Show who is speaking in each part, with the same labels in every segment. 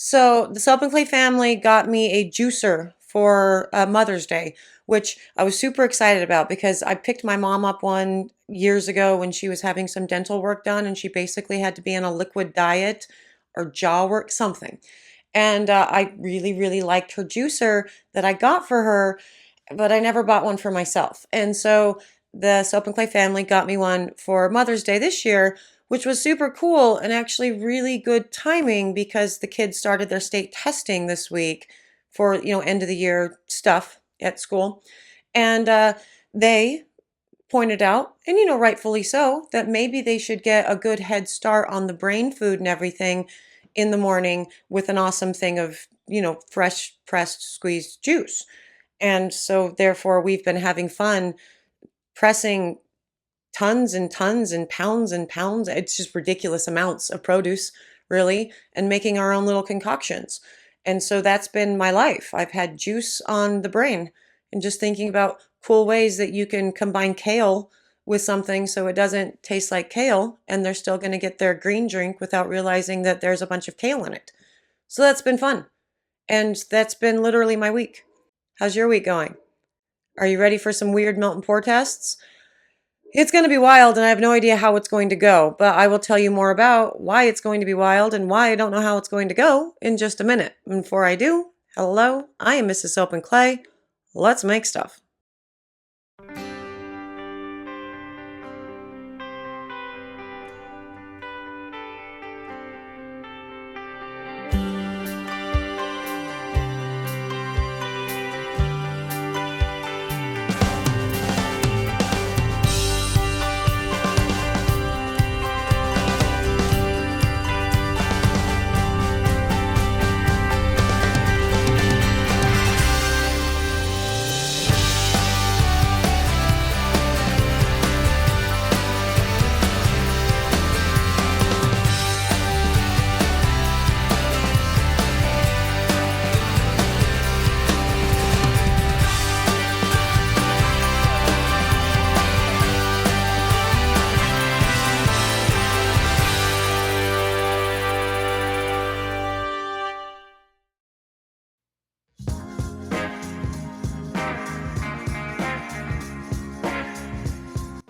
Speaker 1: So the Soap and Clay family got me a juicer for Mother's Day, which I was super excited about because I picked my mom up one years ago when she was having some dental work done, and she basically had to be on a liquid diet or jaw work, something. And I really, really liked her juicer that I got for her, but I never bought one for myself. And so the Soap and Clay family got me one for Mother's Day this year, which was super cool and actually really good timing because the kids started their state testing this week for, end of the year stuff at school. And they pointed out, and rightfully so, that maybe they should get a good head start on the brain food and everything in the morning with an awesome thing of, fresh pressed squeezed juice. And so therefore we've been having fun pressing tons and tons and pounds. It's just ridiculous amounts of produce, really, and making our own little concoctions. And so that's been my life. I've had juice on the brain and just thinking about cool ways that you can combine kale with something so it doesn't taste like kale and they're still going to get their green drink without realizing that there's a bunch of kale in it. So that's been fun. And that's been literally my week. How's your week going? Are you ready for some weird melt and pour tests? It's going to be wild, and I have no idea how it's going to go, but I will tell you more about why it's going to be wild and why I don't know how it's going to go in just a minute. And before I do, hello, I am Mrs. Soap and Clay. Let's make stuff.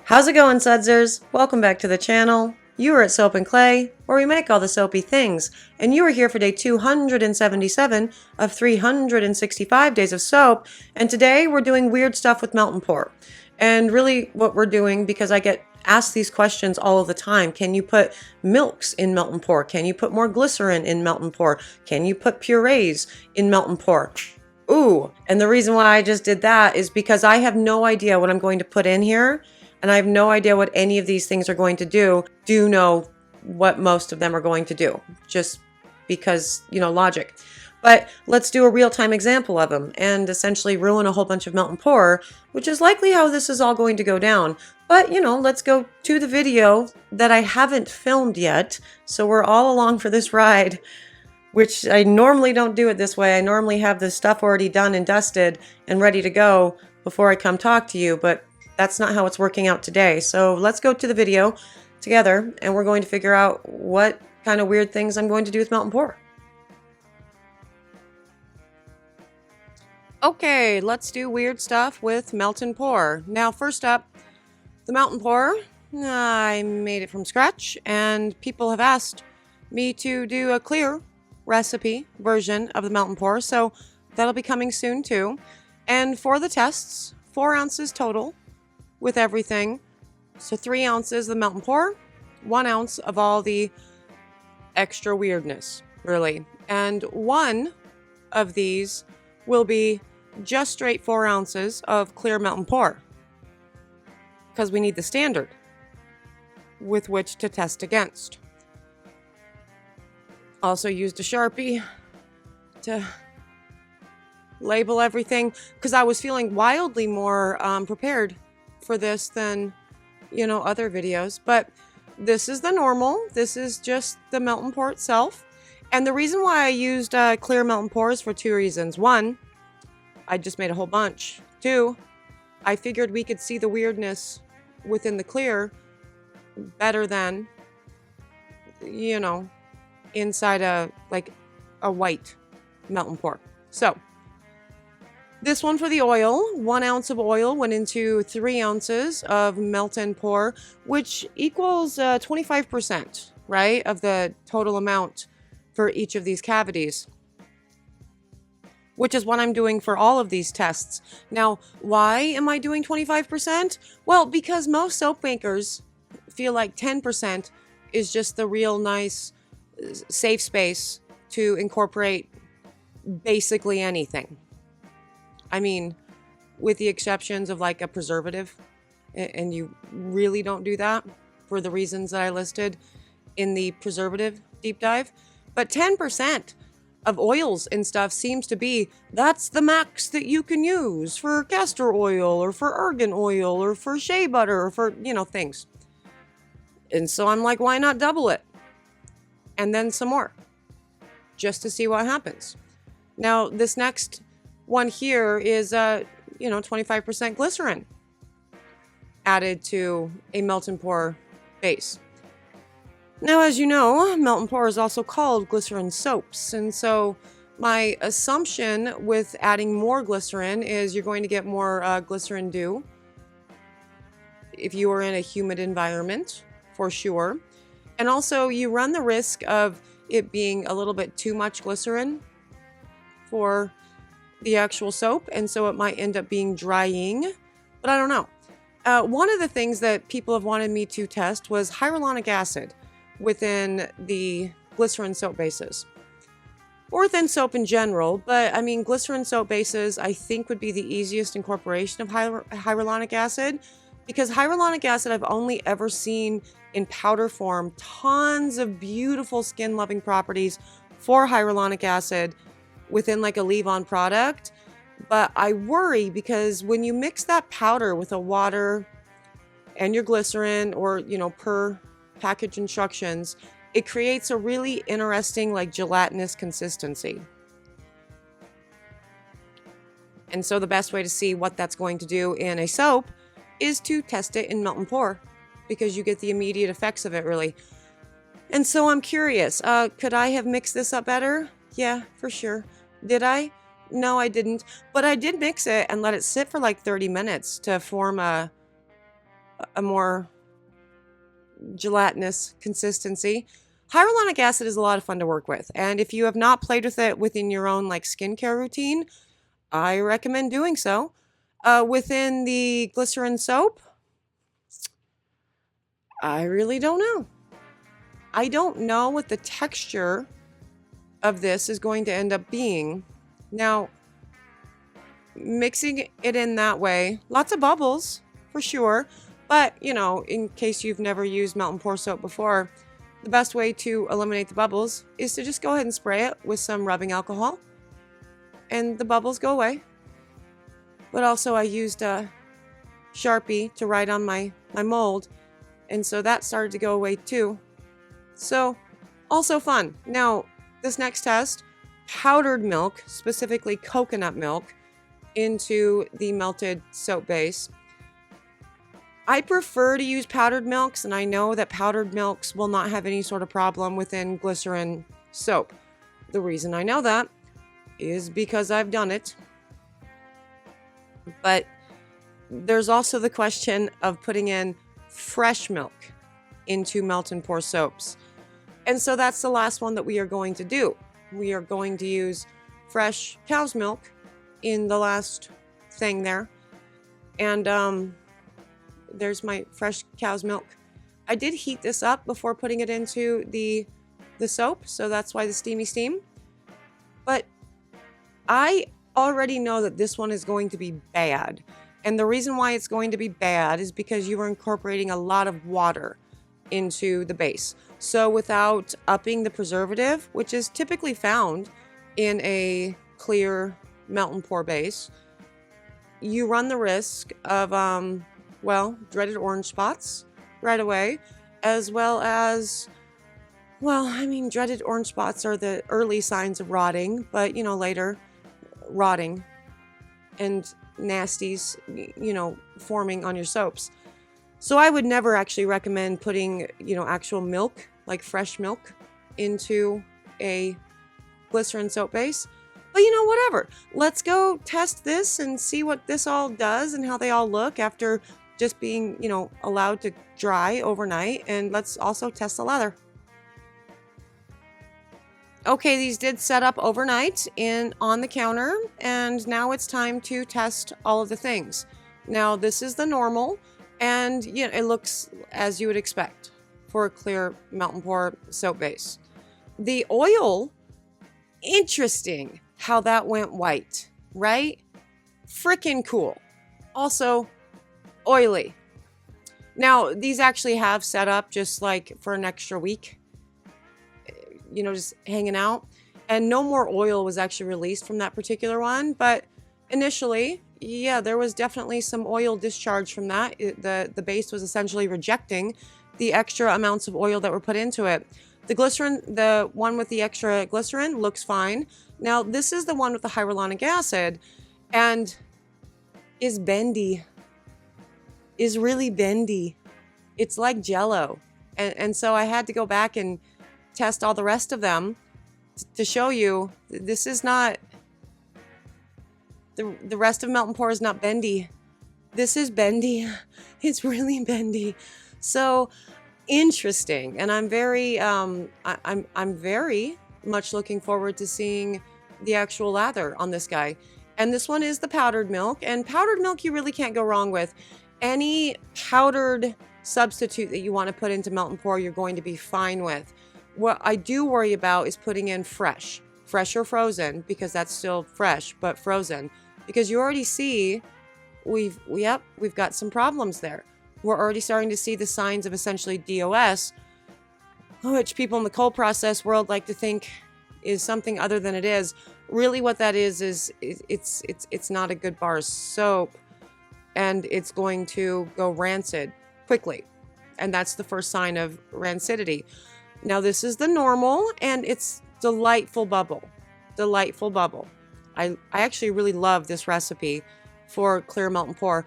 Speaker 1: How's it going, Sudzers? Welcome back to the channel. You are at Soap and Clay, where we make all the soapy things, and you are here for day 277 of 365 days of soap, and today we're doing weird stuff with melt and pour. And really what we're doing, because I get asked these questions all of the time, can you put milks in melt and pour? Can you put more glycerin in melt and pour? Can you put purees in melt and pour? Ooh, and the reason why I just did that is because I have no idea what I'm going to put in here, and I have no idea what any of these things are going to do. Do know what most of them are going to do, just because, logic. But let's do a real-time example of them and essentially ruin a whole bunch of melt and pour, which is likely how this is all going to go down. But, let's go to the video that I haven't filmed yet, so we're all along for this ride, which I normally don't do it this way. I normally have this stuff already done and dusted and ready to go before I come talk to you, but that's not how it's working out today. So let's go to the video together and we're going to figure out what kind of weird things I'm going to do with melt and pour. Okay, let's do weird stuff with melt and pour. Now, first up, the melt and pour. I made it from scratch and people have asked me to do a clear recipe version of the melt and pour, so that'll be coming soon too. And for the tests, 4 ounces total with everything. So 3 ounces of the melt and pour, 1 ounce of all the extra weirdness, really. And 1 of these will be just straight 4 ounces of clear melt and pour, because we need the standard with which to test against. Also used a Sharpie to label everything, because I was feeling wildly more prepared for this than, other videos. But this is the normal. This is just the melt and pour itself. And the reason why I used clear melt and pour is for 2 reasons. 1, I just made a whole bunch. 2, I figured we could see the weirdness within the clear better than, inside a a white melt and pour. So this one for the oil, 1 ounce of oil went into 3 ounces of melt and pour, which equals 25%, right, of the total amount for each of these cavities, which is what I'm doing for all of these tests. Now, why am I doing 25%? Well, because most soap makers feel like 10% is just the real nice, safe space to incorporate basically anything. I mean, with the exceptions of like a preservative, and you really don't do that for the reasons that I listed in the preservative deep dive. But 10% of oils and stuff seems to be, that's the max that you can use for castor oil or for argan oil or for shea butter or for, things. And so I'm like, why not double it? And then some more, just to see what happens. Now, this next one here is, 25% glycerin added to a melt and pour base. Now, as you know, melt and pour is also called glycerin soaps. And so my assumption with adding more glycerin is you're going to get more glycerin dew if you are in a humid environment, for sure. And also you run the risk of it being a little bit too much glycerin for the actual soap, and so it might end up being drying, but I don't know. One of the things that people have wanted me to test was hyaluronic acid within the glycerin soap bases, or within soap in general, but I mean, glycerin soap bases I think would be the easiest incorporation of hyaluronic acid, because hyaluronic acid I've only ever seen in powder form. Tons of beautiful skin loving properties for hyaluronic acid within like a leave-on product, but I worry because when you mix that powder with a water and your glycerin, or per package instructions, it creates a really interesting like gelatinous consistency. And so the best way to see what that's going to do in a soap is to test it in melt and pour, because you get the immediate effects of it really. And so I'm curious, could I have mixed this up better? Yeah, for sure. Did I? No, I didn't. But I did mix it and let it sit for like 30 minutes to form a more gelatinous consistency. Hyaluronic acid is a lot of fun to work with. And if you have not played with it within your own like skincare routine, I recommend doing so. Within the glycerin soap, I really don't know. I don't know what the texture of this is going to end up being. Now, mixing it in that way, lots of bubbles for sure, but in case you've never used melt and pour soap before, the best way to eliminate the bubbles is to just go ahead and spray it with some rubbing alcohol and the bubbles go away. But also I used a Sharpie to write on my mold, and so that started to go away too. So also fun. Now, this next test, powdered milk, specifically coconut milk, into the melted soap base. I prefer to use powdered milks, and I know that powdered milks will not have any sort of problem within glycerin soap. The reason I know that is because I've done it. But there's also the question of putting in fresh milk into melt and pour soaps. And so that's the last one that we are going to do. We are going to use fresh cow's milk in the last thing there. And there's my fresh cow's milk. I did heat this up before putting it into the soap, so that's why the steamy steam. But I already know that this one is going to be bad. And the reason why it's going to be bad is because you are incorporating a lot of water into the base. So without upping the preservative, which is typically found in a clear melt and pour base, you run the risk of, dreaded orange spots right away, as well as, dreaded orange spots are the early signs of rotting, but, later rotting and nasties, forming on your soaps. So I would never actually recommend putting, actual milk, like fresh milk, into a glycerin soap base. But you know, whatever. Let's go test this and see what this all does and how they all look after just being, you know, allowed to dry overnight. And let's also test the lather. Okay, these did set up overnight on the counter, and now it's time to test all of the things. Now, this is the normal, and you know, it looks as you would expect for a clear melt and pour soap base. The oil, interesting how that went white, right? Freaking cool. Also, oily. Now, these actually have set up just like for an extra week, you know, just hanging out. And no more oil was actually released from that particular one. But initially, yeah, there was definitely some oil discharge from that. The base was essentially rejecting the extra amounts of oil that were put into it. The glycerin, the one with the extra glycerin, looks fine. Now, this is the one with the hyaluronic acid, and is bendy. Is really bendy. It's like Jello. And so I had to go back and test all the rest of them to show you this is not, the rest of melt and pour is not bendy. This is bendy. It's really bendy. So interesting. And I'm very, I'm very much looking forward to seeing the actual lather on this guy. And this one is the powdered milk, and powdered milk you really can't go wrong with. Any powdered substitute that you want to put into melt and pour, you're going to be fine with. What I do worry about is putting in fresh or frozen, because that's still fresh, but frozen, because you already see we've got some problems there. We're already starting to see the signs of essentially DOS, which people in the cold process world like to think is something other than it is. Really what that is it's not a good bar of soap, and it's going to go rancid quickly. And that's the first sign of rancidity. Now, this is the normal, and it's delightful bubble. Delightful bubble. I actually really love this recipe for clear melt and pour.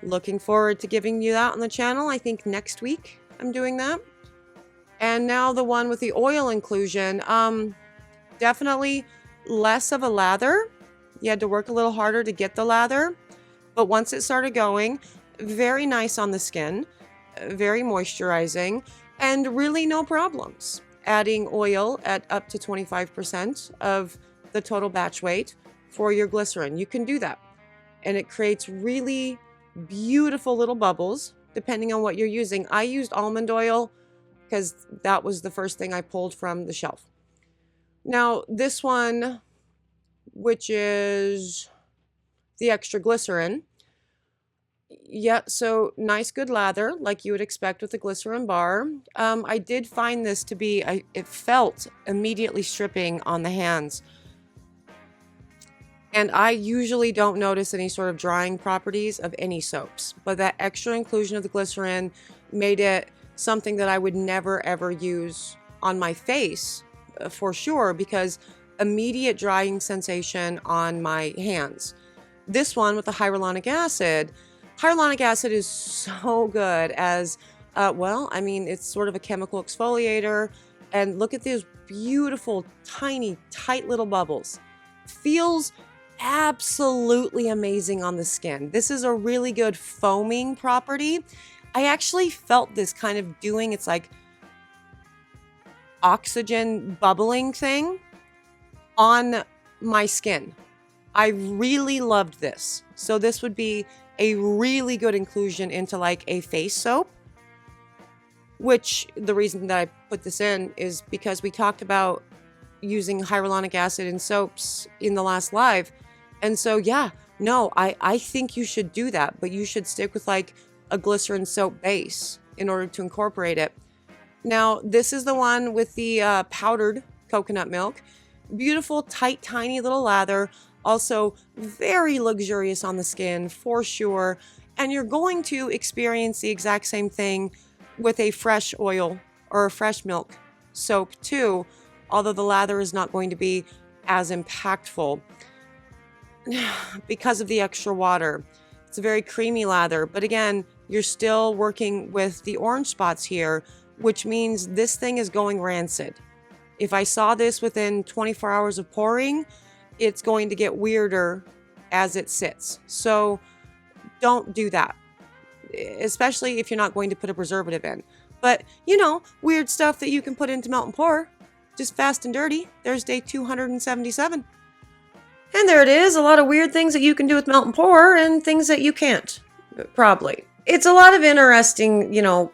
Speaker 1: Looking forward to giving you that on the channel. I think next week I'm doing that. And now the one with the oil inclusion. Definitely less of a lather. You had to work a little harder to get the lather. But once it started going, very nice on the skin. Very moisturizing. And really no problems adding oil at up to 25% of the total batch weight for your glycerin. You can do that. And it creates really beautiful little bubbles depending on what you're using. I used almond oil because that was the first thing I pulled from the shelf. Now, this one, which is the extra glycerin. Yeah, so nice, good lather, like you would expect with a glycerin bar. I did find this to be, it felt immediately stripping on the hands. And I usually don't notice any sort of drying properties of any soaps. But that extra inclusion of the glycerin made it something that I would never, ever use on my face, for sure, because immediate drying sensation on my hands. This one with the hyaluronic acid. Hyaluronic acid is so good as, well, I mean, it's sort of a chemical exfoliator. And look at these beautiful, tiny, tight little bubbles. Feels absolutely amazing on the skin. This is a really good foaming property. I actually felt this kind of doing, it's like oxygen bubbling thing on my skin. I really loved this. So this would be a really good inclusion into like a face soap, which the reason that I put this in is because we talked about using hyaluronic acid in soaps in the last live. And so, yeah, no, I think you should do that, but you should stick with like a glycerin soap base in order to incorporate it. Now, this is the one with the powdered coconut milk. Beautiful, tight, tiny little lather. Also very luxurious on the skin for sure. And you're going to experience the exact same thing with a fresh oil or a fresh milk soap too, although the lather is not going to be as impactful because of the extra water. It's a very creamy lather, but again, you're still working with the orange spots here, which means this thing is going rancid. If I saw this within 24 hours of pouring, it's going to get weirder as it sits. So don't do that, especially if you're not going to put a preservative in. But, you know, weird stuff that you can put into melt and pour, just fast and dirty. There's day 277. And there it is, a lot of weird things that you can do with melt and pour and things that you can't, probably. It's a lot of interesting, you know,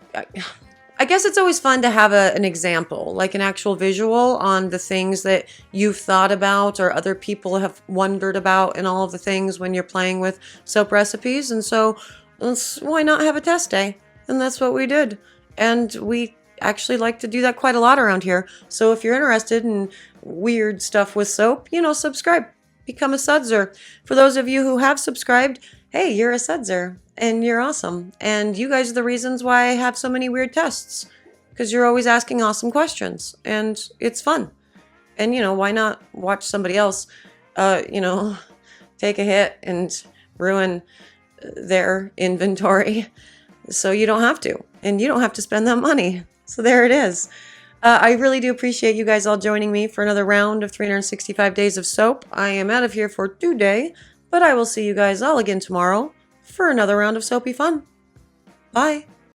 Speaker 1: I guess it's always fun to have an example, like an actual visual on the things that you've thought about or other people have wondered about and all of the things when you're playing with soap recipes. And so why not have a test day? And that's what we did. And we actually like to do that quite a lot around here. So if you're interested in weird stuff with soap, you know, subscribe. Become a sudser. For those of you who have subscribed, hey, you're a sudser and you're awesome. And you guys are the reasons why I have so many weird tests, because you're always asking awesome questions and it's fun. And, you know, why not watch somebody else, you know, take a hit and ruin their inventory so you don't have to, and you don't have to spend that money. So there it is. I really do appreciate you guys all joining me for another round of 365 days of soap. I am out of here for today, but I will see you guys all again tomorrow for another round of soapy fun. Bye.